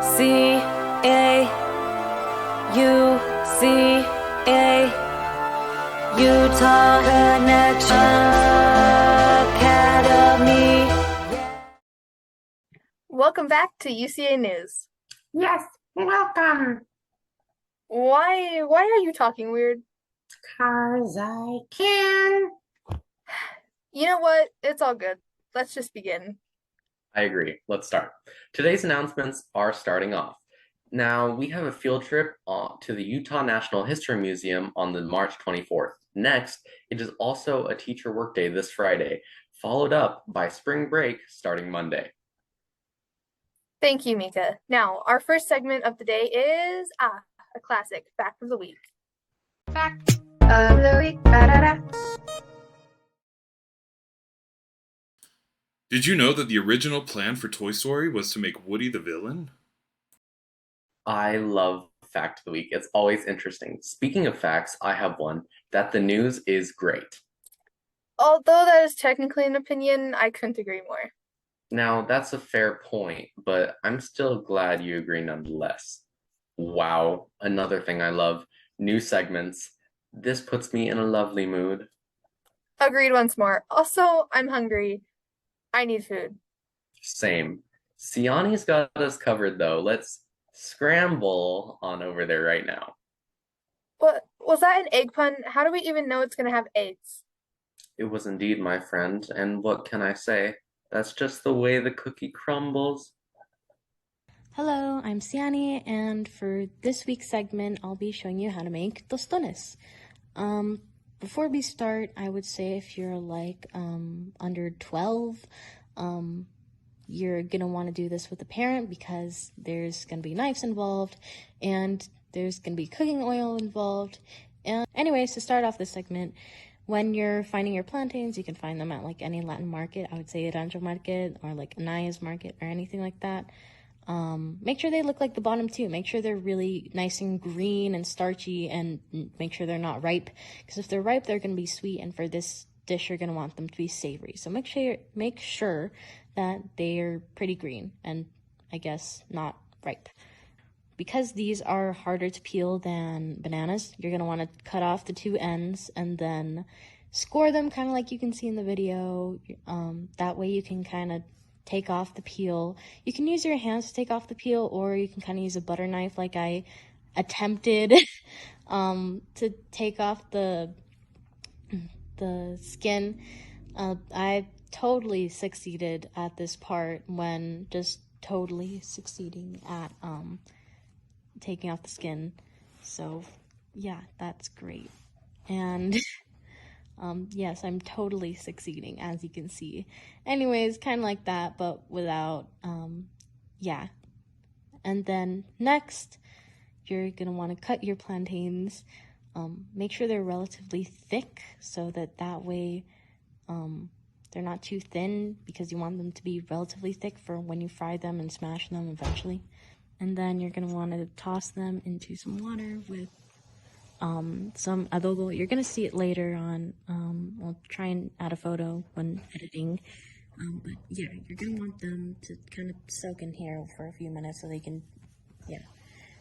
UCA, UCA, Utah Connection Academy. Welcome back to UCA News. Yes, welcome. Why are you talking weird? 'Cause I can. You know what? It's all good. Let's just begin. I agree. Let's start. Today's announcements are starting off. Now, we have a field trip to the Utah National History Museum on the March 24th. Next, it is also a teacher workday this Friday, followed up by spring break starting Monday. Thank you, Mika. Now, our first segment of the day is a classic fact of the week. Fact of the week. Ba-da-da. Did you know that the original plan for Toy Story was to make Woody the villain? I love Fact of the Week. It's always interesting. Speaking of facts, I have one that the news is great. Although that is technically an opinion, I couldn't agree more. Now, that's a fair point, but I'm still glad you agree nonetheless. Wow, another thing I love, new segments. This puts me in a lovely mood. Agreed once more. Also, I'm hungry. I need food. Same. Siani's got us covered though. Let's scramble on over there right now. What was that an egg pun? How do we even know it's gonna have eggs? It was indeed, my friend, and what can I say? That's just the way the cookie crumbles. Hello, I'm Siani, and for this week's segment, I'll be showing you how to make tostones. Before we start, I would say if you're like under 12, you're gonna want to do this with a parent because there's gonna be knives involved and there's gonna be cooking oil involved. And anyways, to start off this segment, when you're finding your plantains, you can find them at like any Latin market. I would say a Rancho Market or like Anaya's Market or anything like that. Make sure they look like the bottom too. Make sure they're really nice and green and starchy, and make sure they're not ripe, because if they're ripe, they're going to be sweet, and for this dish, you're going to want them to be savory. So make sure that they're pretty green and I guess not ripe. Because these are harder to peel than bananas, you're going to want to cut off the two ends and then score them kind of like you can see in the video. That way you can kind of take off the peel. You can use your hands to take off the peel, or you can kind of use a butter knife like I attempted to take off the skin. I totally succeeded at this part when just totally succeeding at taking off the skin. So yeah, that's great. And yes, I'm totally succeeding, as you can see. Anyways, kind of like that, but without, yeah. And then next, you're gonna want to cut your plantains. Make sure they're relatively thick so that way they're not too thin, because you want them to be relatively thick for when you fry them and smash them eventually. And then you're gonna want to toss them into some water with some adobo. You're gonna see it later on. I'll try and add a photo when editing. But yeah, you're gonna want them to kind of soak in here for a few minutes so they can, yeah.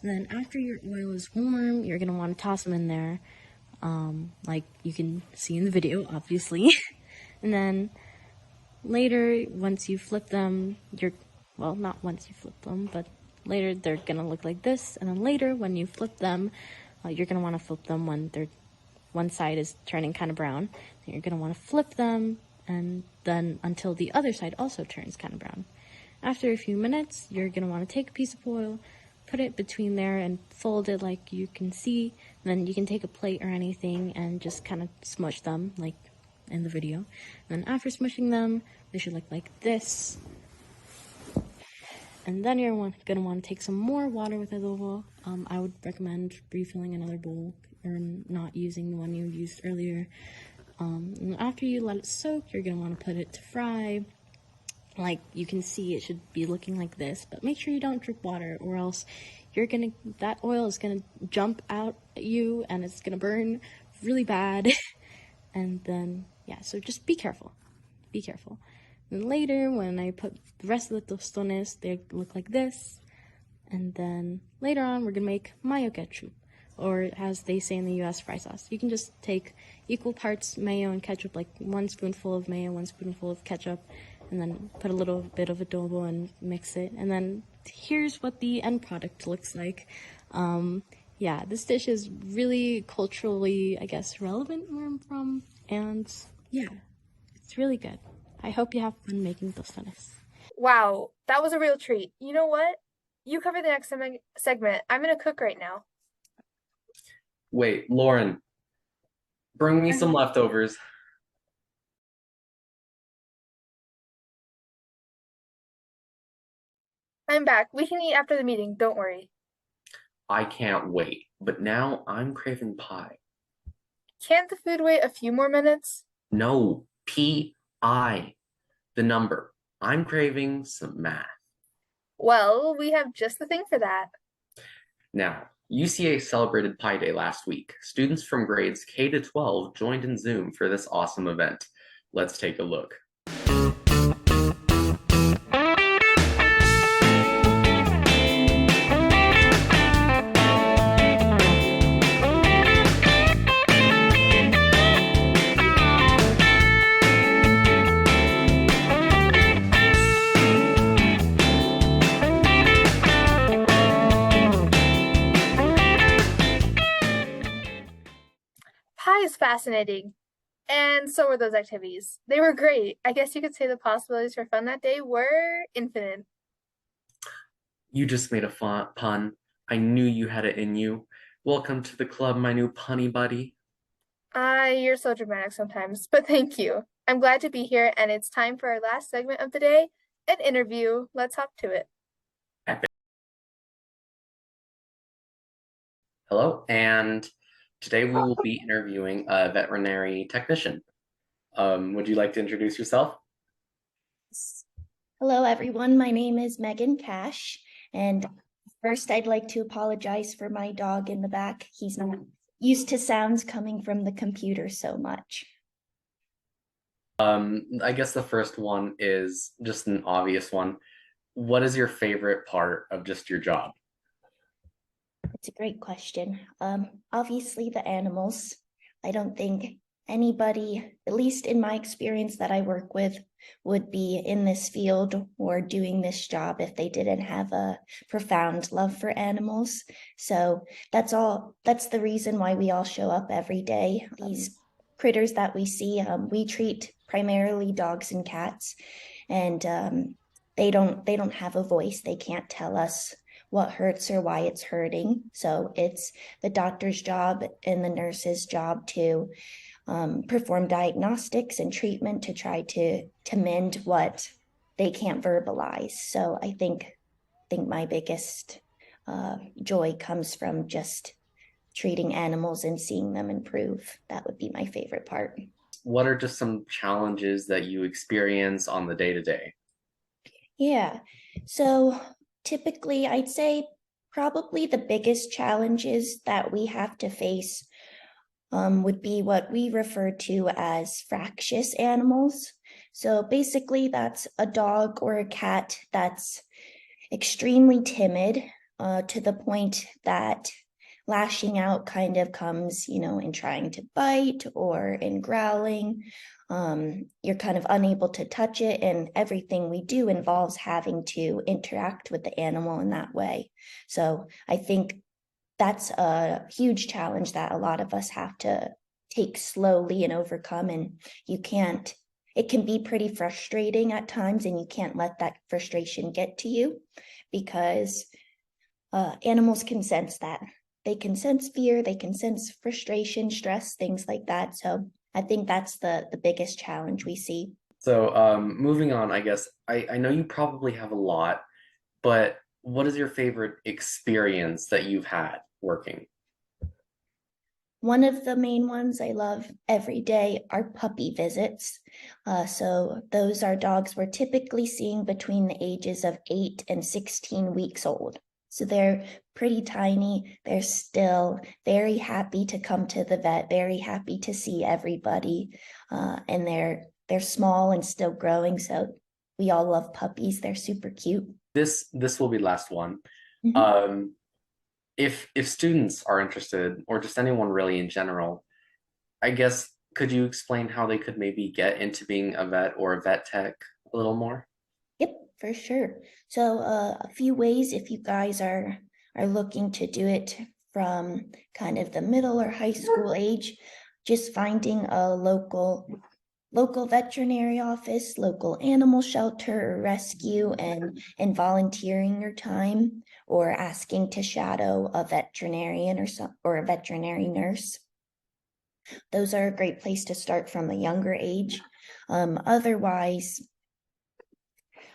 And then after your oil is warm, you're gonna want to toss them in there, like you can see in the video, obviously. And then later, once you flip them, well, not once you flip them, but later they're gonna look like this. And then later, when you flip them, you're going to want to flip them when one side is turning kind of brown. Then you're going to want to flip them, and then until the other side also turns kind of brown. After a few minutes, you're going to want to take a piece of foil, put it between there, and fold it like you can see. Then you can take a plate or anything and just kind of smush them like in the video. And then after smushing them, they should look like this. And then you're going to want to take some more water with adobo. I would recommend refilling another bowl or not using the one you used earlier. And after you let it soak, you're going to want to put it to fry. Like you can see, it should be looking like this, but make sure you don't drip water, or else that oil is going to jump out at you and it's going to burn really bad. And then, yeah, so just be careful. Be careful. And later, when I put the rest of the tostones, they look like this. and then later on we're gonna make mayo ketchup, or as they say in the US, fry sauce. You can just take equal parts mayo and ketchup, like 1 spoonful of mayo, 1 spoonful of ketchup, and then put a little bit of adobo and mix it. And then here's what the end product looks like. Yeah, this dish is really culturally, I guess, relevant where I'm from. And yeah, it's really good. I hope you have fun making tostones. Wow, that was a real treat. You know what? You cover the next segment. I'm gonna cook right now. Wait, Lauren, bring me some leftovers. I'm back. We can eat after the meeting, don't worry. I can't wait, but now I'm craving pie. Can't the food wait a few more minutes? No, P-I, the number. I'm craving some math. Well, we have just the thing for that. Now, UCA celebrated Pi Day last week. Students from grades K to 12 joined in Zoom for this awesome event. Let's take a look. Pie is fascinating. And so were those activities. They were great. I guess you could say the possibilities for fun that day were infinite. You just made a pun. I knew you had it in you. Welcome to the club, my new punny buddy. You're so dramatic sometimes, but thank you. I'm glad to be here, and it's time for our last segment of the day, an interview. Let's hop to it. Hello, and today we will be interviewing a veterinary technician. Would you like to introduce yourself? Hello, everyone. My name is Megan Cash, and first I'd like to apologize for my dog in the back. He's not used to sounds coming from the computer so much. I guess the first one is just an obvious one. What is your favorite part of just your job? It's a great question. Obviously the animals. I don't think anybody, at least in my experience that I work with, would be in this field or doing this job if they didn't have a profound love for animals. So that's the reason why we all show up every day. These critters that we see, we treat primarily dogs and cats, and they don't have a voice. They can't tell us what hurts or why it's hurting. So it's the doctor's job and the nurse's job to perform diagnostics and treatment to try to mend what they can't verbalize. So I think my biggest joy comes from just treating animals and seeing them improve. That would be my favorite part. What are just some challenges that you experience on the day-to-day? Yeah, so typically I'd say probably the biggest challenges that we have to face would be what we refer to as fractious animals. So basically that's a dog or a cat that's extremely timid to the point that lashing out kind of comes, in trying to bite or in growling. You're kind of unable to touch it, and everything we do involves having to interact with the animal in that way. So I think that's a huge challenge that a lot of us have to take slowly and overcome. And it can be pretty frustrating at times, and you can't let that frustration get to you because animals can sense that. They can sense fear, they can sense frustration, stress, things like that. So I think that's the biggest challenge we see. So moving on, I guess, I know you probably have a lot, but what is your favorite experience that you've had working? One of the main ones I love every day are puppy visits. So those are dogs we're typically seeing between the ages of 8 and 16 weeks old. So they're pretty tiny. They're still very happy to come to the vet, very happy to see everybody. And they're small and still growing. So we all love puppies. They're super cute. This will be last one. Mhm. If students are interested, or just anyone really in general, I guess could you explain how they could maybe get into being a vet or a vet tech a little more? Yep, for sure. So a few ways if you guys are looking to do it from kind of the middle or high school age, just finding a local veterinary office, local animal shelter or rescue, and volunteering your time or asking to shadow a veterinarian or a veterinary nurse. Those are a great place to start from a younger age. Otherwise,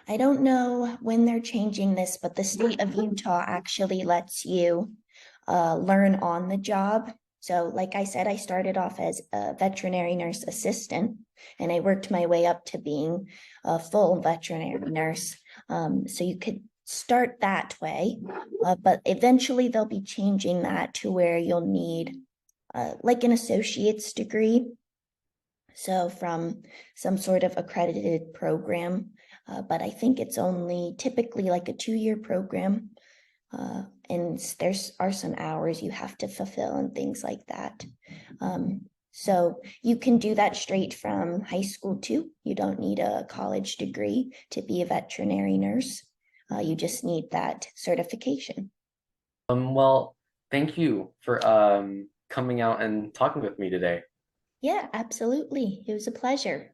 I don't know when they're changing this, but the state of Utah actually lets you learn on the job. So, like I said, I started off as a veterinary nurse assistant, and I worked my way up to being a full veterinary nurse. So you could start that way, but eventually they'll be changing that to where you'll need like an associate's degree. So from some sort of accredited program, but I think it's only typically like a 2-year program. And there's are some hours you have to fulfill and things like that. So you can do that straight from high school too. You don't need a college degree to be a veterinary nurse. You just need that certification. Well, thank you for coming out and talking with me today. Yeah, absolutely. It was a pleasure.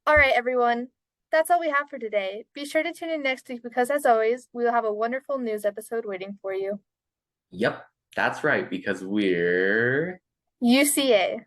All right, everyone. That's all we have for today. Be sure to tune in next week because, as always, we will have a wonderful news episode waiting for you. Yep, that's right, because we're UCA.